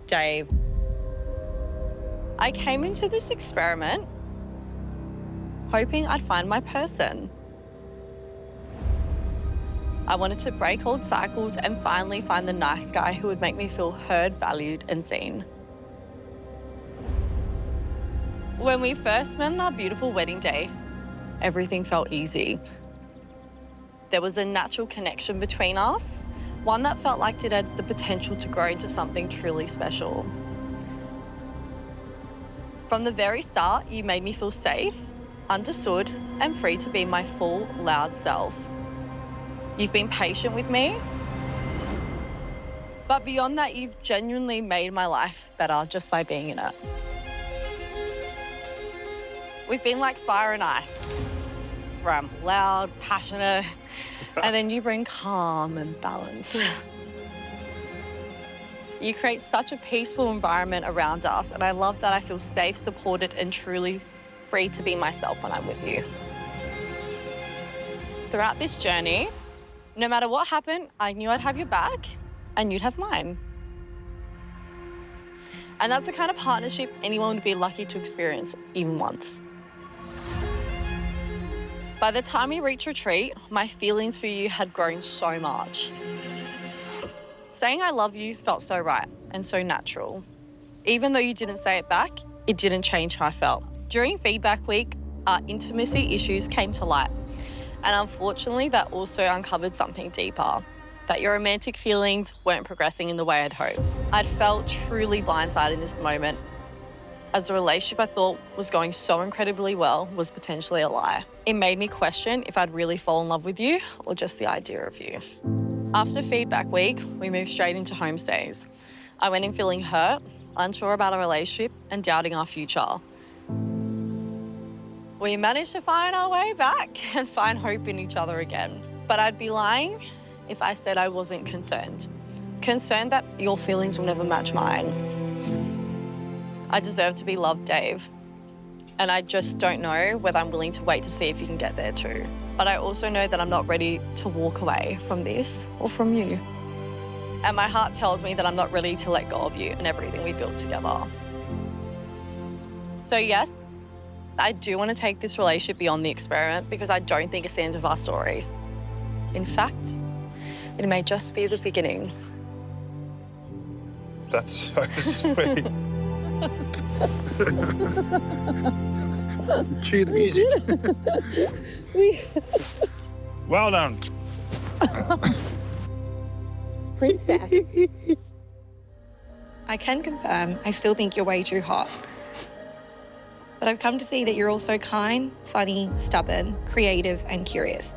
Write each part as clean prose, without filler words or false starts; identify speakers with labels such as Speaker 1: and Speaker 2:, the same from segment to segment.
Speaker 1: Dave. I came into this experiment hoping I'd find my person. I wanted to break old cycles and finally find the nice guy who would make me feel heard, valued, and seen. When we first met on our beautiful wedding day, everything felt easy. There was a natural connection between us, one that felt like it had the potential to grow into something truly special. From the very start, you made me feel safe, understood, and free to be my full, loud self. You've been patient with me, but beyond that, you've genuinely made my life better just by being in it. We've been like fire and ice, where I'm loud, passionate, and then you bring calm and balance. You create such a peaceful environment around us, and I love that I feel safe, supported, and truly free to be myself when I'm with you. Throughout this journey, no matter what happened, I knew I'd have your back and you'd have mine. And that's the kind of partnership anyone would be lucky to experience, even once. By the time we reached retreat, my feelings for you had grown so much. Saying I love you felt so right and so natural. Even though you didn't say it back, it didn't change how I felt. During feedback week, our intimacy issues came to light. And unfortunately, that also uncovered something deeper, that your romantic feelings weren't progressing in the way I'd hoped. I'd felt truly blindsided in this moment, as the relationship I thought was going so incredibly well was potentially a lie. It made me question if I'd really fall in love with you or just the idea of you. After feedback week, we moved straight into homestays. I went in feeling hurt, unsure about our relationship, and doubting our future. We managed to find our way back and find hope in each other again. But I'd be lying if I said I wasn't concerned. Concerned that your feelings will never match mine. I deserve to be loved, Dave. And I just don't know whether I'm willing to wait to see if you can get there too. But I also know that I'm not ready to walk away from this or from you. And my heart tells me that I'm not ready to let go of you and everything we built together. So yes, I do want to take this relationship beyond the experiment because I don't think it's the end of our story. In fact, it may just be the beginning.
Speaker 2: That's so sweet. Cue the music. Well done.
Speaker 3: Princess. I can confirm, I still think you're way too hot. But I've come to see that you're also kind, funny, stubborn, creative, and curious.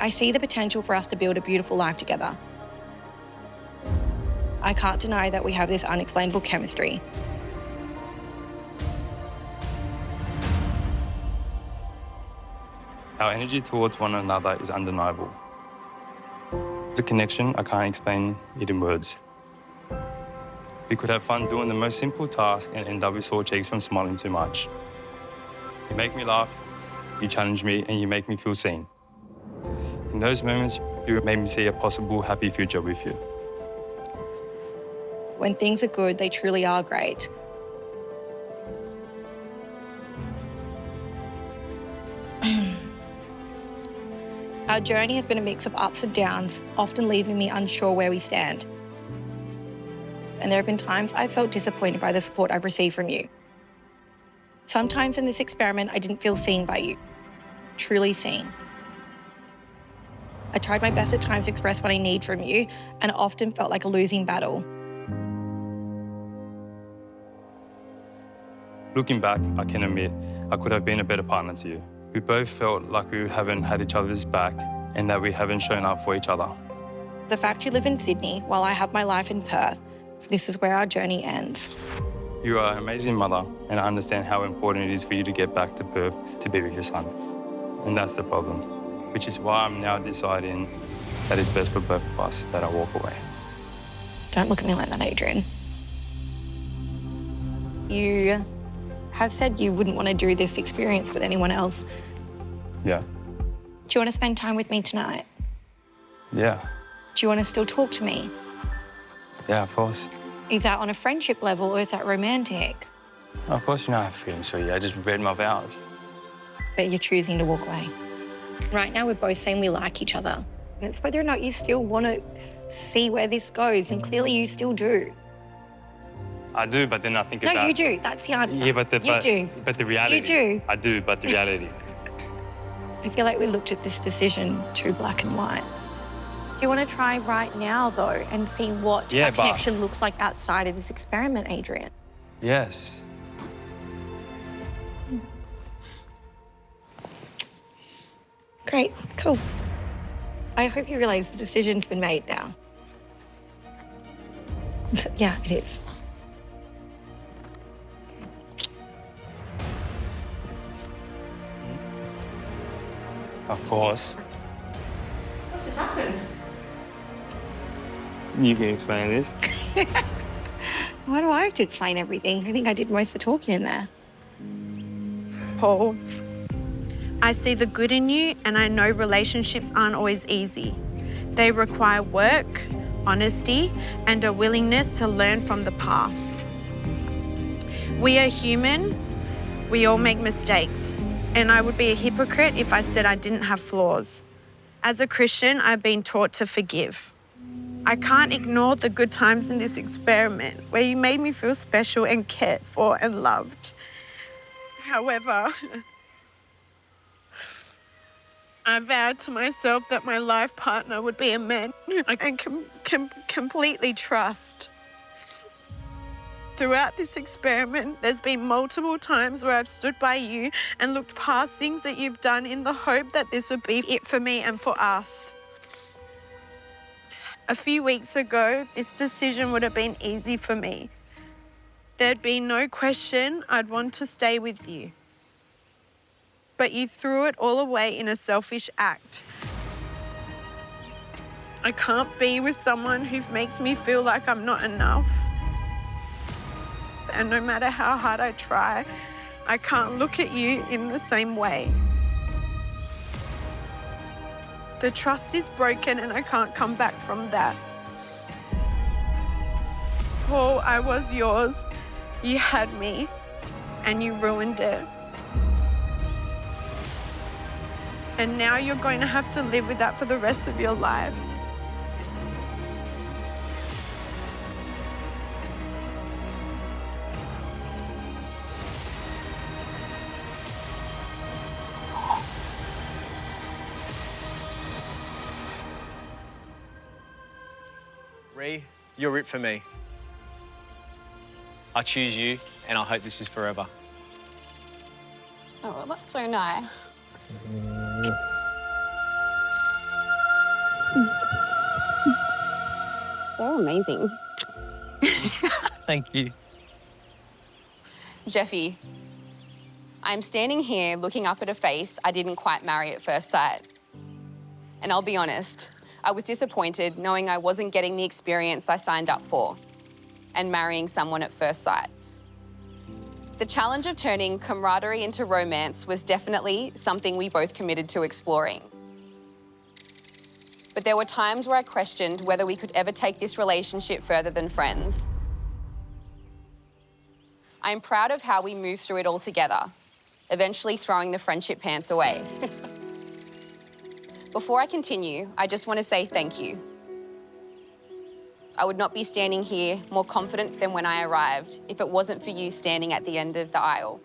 Speaker 3: I see the potential for us to build a beautiful life together. I can't deny that we have this unexplainable chemistry.
Speaker 4: Our energy towards one another is undeniable. It's a connection I can't explain it in words. We could have fun doing the most simple task and end up with sore cheeks from smiling too much. You make me laugh, you challenge me, and you make me feel seen. In those moments, you made me see a possible happy future with you.
Speaker 3: When things are good, they truly are great. Our journey has been a mix of ups and downs, often leaving me unsure where we stand. And there have been times I've felt disappointed by the support I've received from you. Sometimes in this experiment, I didn't feel seen by you, truly seen. I tried my best at times to express what I need from you, and it often felt like a losing battle.
Speaker 4: Looking back, I can admit I could have been a better partner to you. We both felt like we haven't had each other's back and that we haven't shown up for each other.
Speaker 3: The fact you live in Sydney while I have my life in Perth, this is where our journey ends.
Speaker 4: You are an amazing mother, and I understand how important it is for you to get back to Perth to be with your son. And that's the problem, which is why I'm now deciding that it's best for both of us that I walk away.
Speaker 3: Don't look at me like that, Adrian. You have said you wouldn't want to do this experience with anyone else.
Speaker 4: Yeah.
Speaker 3: Do you want to spend time with me tonight?
Speaker 4: Yeah.
Speaker 3: Do you want to still talk to me?
Speaker 4: Yeah, of course.
Speaker 3: Is that on a friendship level or is that romantic?
Speaker 4: Of course you know I have feelings for you. I just read my vows.
Speaker 3: But you're choosing to walk away. Right now, we're both saying we like each other. And it's whether or not you still want to see where this goes, and clearly you still do.
Speaker 4: I do, but then I think about...
Speaker 3: No, you do. That's the answer.
Speaker 4: Yeah, but
Speaker 3: you do.
Speaker 4: But the reality...
Speaker 3: You do.
Speaker 4: I do, but the reality...
Speaker 3: I feel like we looked at this decision too black and white. Do you want to try right now, though, and see what a connection looks like outside of this experiment, Adrian?
Speaker 4: Yes.
Speaker 3: Great, cool. I hope you realise the decision's been made now. So, yeah, it is.
Speaker 4: Of course.
Speaker 3: What's just happened?
Speaker 4: You can explain this.
Speaker 3: Why do I have to explain everything? I think I did most of the talking in there.
Speaker 5: Paul, I see the good in you, and I know relationships aren't always easy. They require work, honesty, and a willingness to learn from the past. We are human. We all make mistakes, and I would be a hypocrite if I said I didn't have flaws. As a Christian, I've been taught to forgive. I can't ignore the good times in this experiment where you made me feel special and cared for and loved. However, I vowed to myself that my life partner would be a man I can completely trust. Throughout this experiment, there's been multiple times where I've stood by you and looked past things that you've done in the hope that this would be it for me and for us. A few weeks ago, this decision would have been easy for me. There'd be no question I'd want to stay with you. But you threw it all away in a selfish act. I can't be with someone who makes me feel like I'm not enough. And no matter how hard I try, I can't look at you in the same way. The trust is broken and I can't come back from that. Paul, I was yours. You had me and you ruined it. And now you're going to have to live with that for the rest of your life.
Speaker 6: Ree, you're it for me. I choose you, and I hope this is forever.
Speaker 7: Oh, well, that's so nice. They're amazing.
Speaker 6: Thank you.
Speaker 7: Jeffy, I'm standing here looking up at a face I didn't quite marry at first sight. And I'll be honest, I was disappointed knowing I wasn't getting the experience I signed up for and marrying someone at first sight. The challenge of turning camaraderie into romance was definitely something we both committed to exploring. But there were times where I questioned whether we could ever take this relationship further than friends. I'm proud of how we moved through it all together, eventually throwing the friendship pants away. Before I continue, I just want to say thank you. I would not be standing here more confident than when I arrived if it wasn't for you standing at the end of the aisle.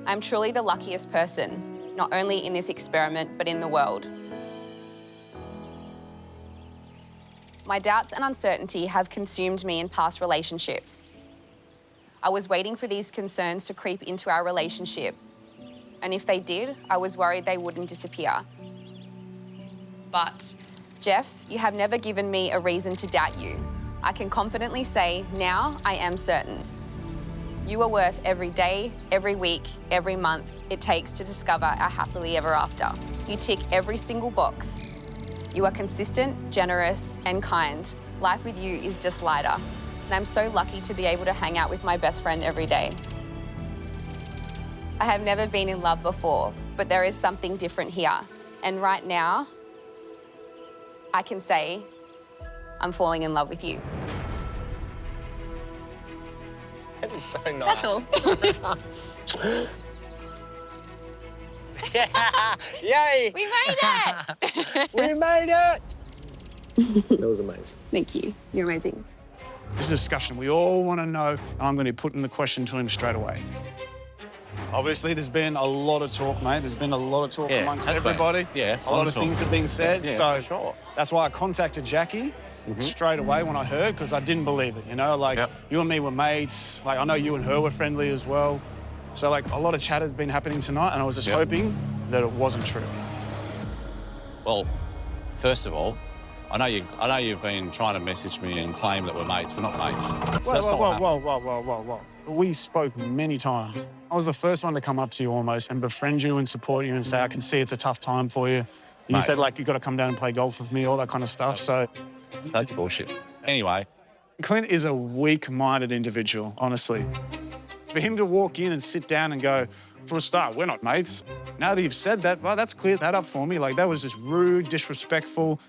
Speaker 7: I'm truly the luckiest person, not only in this experiment, but in the world. My doubts and uncertainty have consumed me in past relationships. I was waiting for these concerns to creep into our relationship. And if they did, I was worried they wouldn't disappear. But, Jeff, you have never given me a reason to doubt you. I can confidently say, now I am certain. You are worth every day, every week, every month it takes to discover our happily ever after. You tick every single box. You are consistent, generous, and kind. Life with you is just lighter. And I'm so lucky to be able to hang out with my best friend every day. I have never been in love before, but there is something different here. And right now, I can say I'm falling in love with you.
Speaker 2: So nice.
Speaker 7: That's all.
Speaker 6: Yay!
Speaker 7: We made it!
Speaker 6: We made it! That was amazing.
Speaker 7: Thank you. You're amazing.
Speaker 8: This is a discussion we all want to know, and I'm going to be putting the question to him straight away. Obviously, there's been a lot of talk, mate. There's been a lot of talk amongst everybody. A lot of things have been said. So
Speaker 6: sure.
Speaker 8: that's why I contacted Jackie straight away when I heard, because I didn't believe it, you know? Like, you and me were mates. Like, I know you and her were friendly as well. So, like, a lot of chat has been happening tonight, and I was just hoping that it wasn't true.
Speaker 9: Well, first of all, I know you've been trying to message me and claim that we're mates. We're not mates.
Speaker 8: Whoa. We spoke many times. I was the first one to come up to you almost and befriend you and support you and say, I can see it's a tough time for you. And you said, like, you got to come down and play golf with me, all that kind of stuff. So
Speaker 9: That's bullshit. Anyway.
Speaker 8: Clint is a weak-minded individual, honestly. For him to walk in and sit down and go, for a start, we're not mates. Now that you've said that, well, that's cleared that up for me. Like, that was just rude, disrespectful.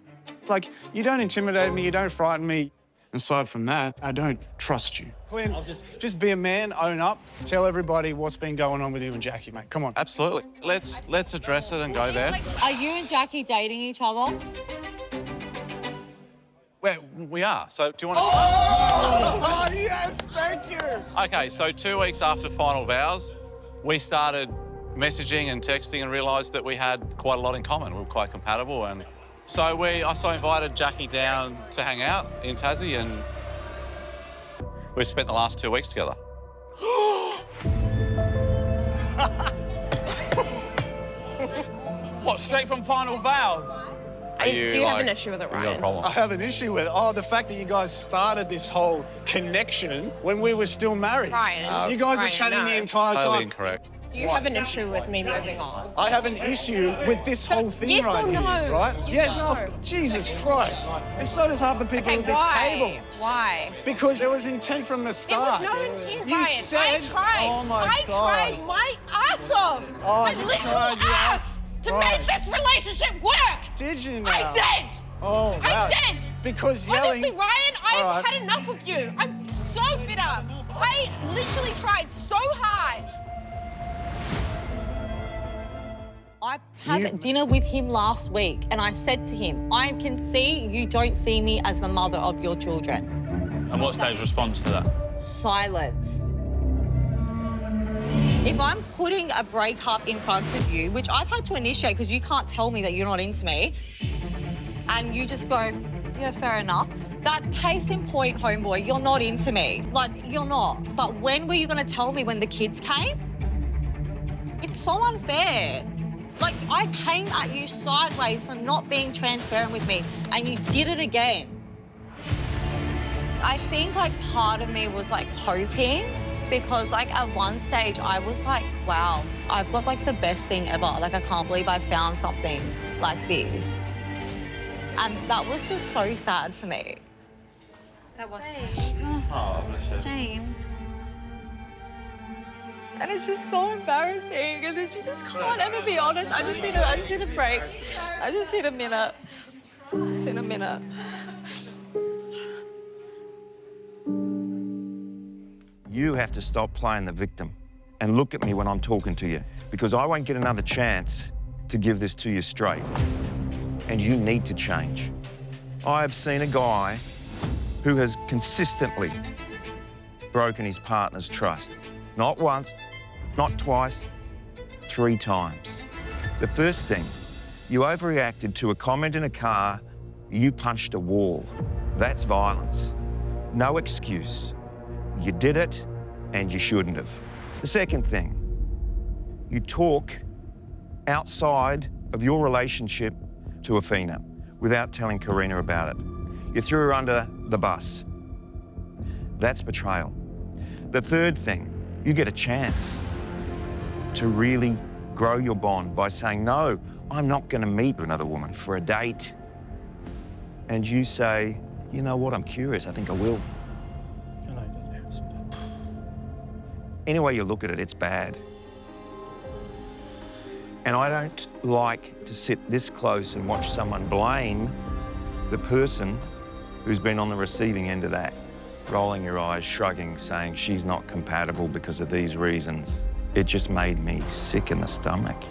Speaker 8: Like, you don't intimidate me, you don't frighten me. Aside from that, I don't trust you. Clint, just be a man, own up, tell everybody what's been going on with you and Jackie, mate. Come on.
Speaker 9: Absolutely. Let's address it and go there.
Speaker 1: Are you and Jackie dating each other?
Speaker 9: We are. So do you want to...
Speaker 6: Oh, yes, thank you.
Speaker 9: Okay, so 2 weeks after final vows, we started messaging and texting and realised that we had quite a lot in common. We were quite compatible, and so I invited Jackie down to hang out in Tassie, and we've spent the last 2 weeks together.
Speaker 10: What, straight from final vows?
Speaker 9: Do you
Speaker 3: have an issue with it,
Speaker 9: You got a
Speaker 3: Ryan?
Speaker 9: problem?
Speaker 8: I have an issue with the fact that you guys started this whole connection when we were still married.
Speaker 3: Ryan.
Speaker 8: You guys were
Speaker 3: Ryan,
Speaker 8: chatting
Speaker 3: no.
Speaker 8: the entire
Speaker 9: Totally
Speaker 8: time.
Speaker 9: incorrect.
Speaker 3: Do you have an issue with me moving on?
Speaker 8: I have an issue with this whole thing
Speaker 3: yes
Speaker 8: right
Speaker 3: or
Speaker 8: here,
Speaker 3: no?
Speaker 8: right?
Speaker 3: Yes or no?
Speaker 8: Jesus Christ. And so does half the people at this table.
Speaker 3: Why?
Speaker 8: Because there was intent from the start.
Speaker 3: There was no intent,
Speaker 8: You
Speaker 3: Ryan.
Speaker 8: said,
Speaker 3: I tried.
Speaker 8: oh my
Speaker 3: I
Speaker 8: God.
Speaker 3: tried my ass off.
Speaker 8: Oh,
Speaker 3: my
Speaker 8: you
Speaker 3: literal
Speaker 8: tried your
Speaker 3: ass to
Speaker 8: Right.
Speaker 3: make this relationship work.
Speaker 8: Did you now?
Speaker 3: I did.
Speaker 8: Oh, wow.
Speaker 3: I did.
Speaker 8: Because yelling...
Speaker 3: Honestly, Ryan,
Speaker 8: All
Speaker 3: I've
Speaker 8: right.
Speaker 3: had enough of you. I'm so fed up. I literally tried so hard.
Speaker 1: I had dinner with him last week and I said to him, I can see you don't see me as the mother of your children.
Speaker 10: And what's Dave's response to that?
Speaker 1: Silence. If I'm putting a breakup in front of you, which I've had to initiate because you can't tell me that you're not into me, and you just go, yeah, fair enough. That case in point, homeboy, you're not into me. Like, you're not. But when were you going to tell me when the kids came? It's so unfair. Like, I came at you sideways for not being transparent with me, and you did it again. I think, like, part of me was, like, hoping, because, like, at one stage, I was like, wow, I've got, like, the best thing ever. Like, I can't believe I found something like this. And that was just so sad for me. That was
Speaker 10: Oh, bless you.
Speaker 7: James.
Speaker 1: And it's just so embarrassing, and you just can't ever be honest. I just need a break. I just need a minute. Just need a minute.
Speaker 11: You have to stop playing the victim and look at me when I'm talking to you, because I won't get another chance to give this to you straight. And you need to change. I have seen a guy who has consistently broken his partner's trust. Not once, not twice, 3 times. The first thing, you overreacted to a comment in a car, you punched a wall. That's violence. No excuse. You did it, and you shouldn't have. The second thing, you talk outside of your relationship to Afina without telling Karina about it. You threw her under the bus. That's betrayal. The third thing, you get a chance to really grow your bond by saying, no, I'm not going to meet another woman for a date. And you say, you know what, I'm curious, I think I will. Any way you look at it, it's bad. And I don't like to sit this close and watch someone blame the person who's been on the receiving end of that. rolling your eyes, shrugging, saying she's not compatible because of these reasons. It just made me sick in the stomach.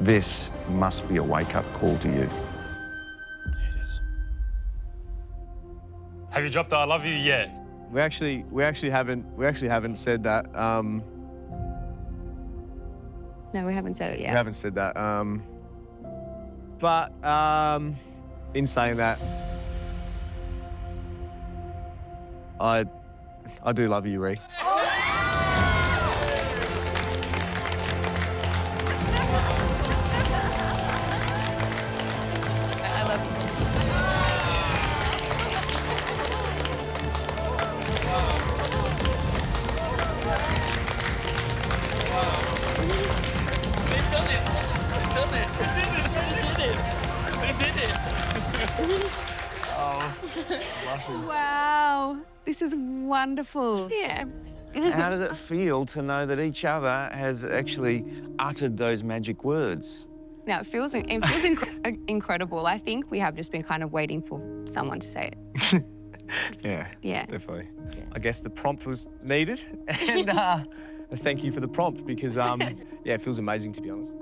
Speaker 11: This must be a wake-up call to you.
Speaker 4: It is. Have you dropped the I love you yet?
Speaker 6: We actually haven't said that.
Speaker 12: No, we haven't said it yet.
Speaker 6: We haven't said that. But in saying that, I do love you, Ree.
Speaker 12: Wow, this is wonderful.
Speaker 1: Yeah.
Speaker 11: How does it feel to know that each other has actually uttered those magic words?
Speaker 12: No, it feels incredible. I think we have just been kind of waiting for someone to say it.
Speaker 6: Yeah,
Speaker 12: Yeah.
Speaker 6: definitely. I guess the prompt was needed, and thank you for the prompt because, yeah, it feels amazing, to be honest.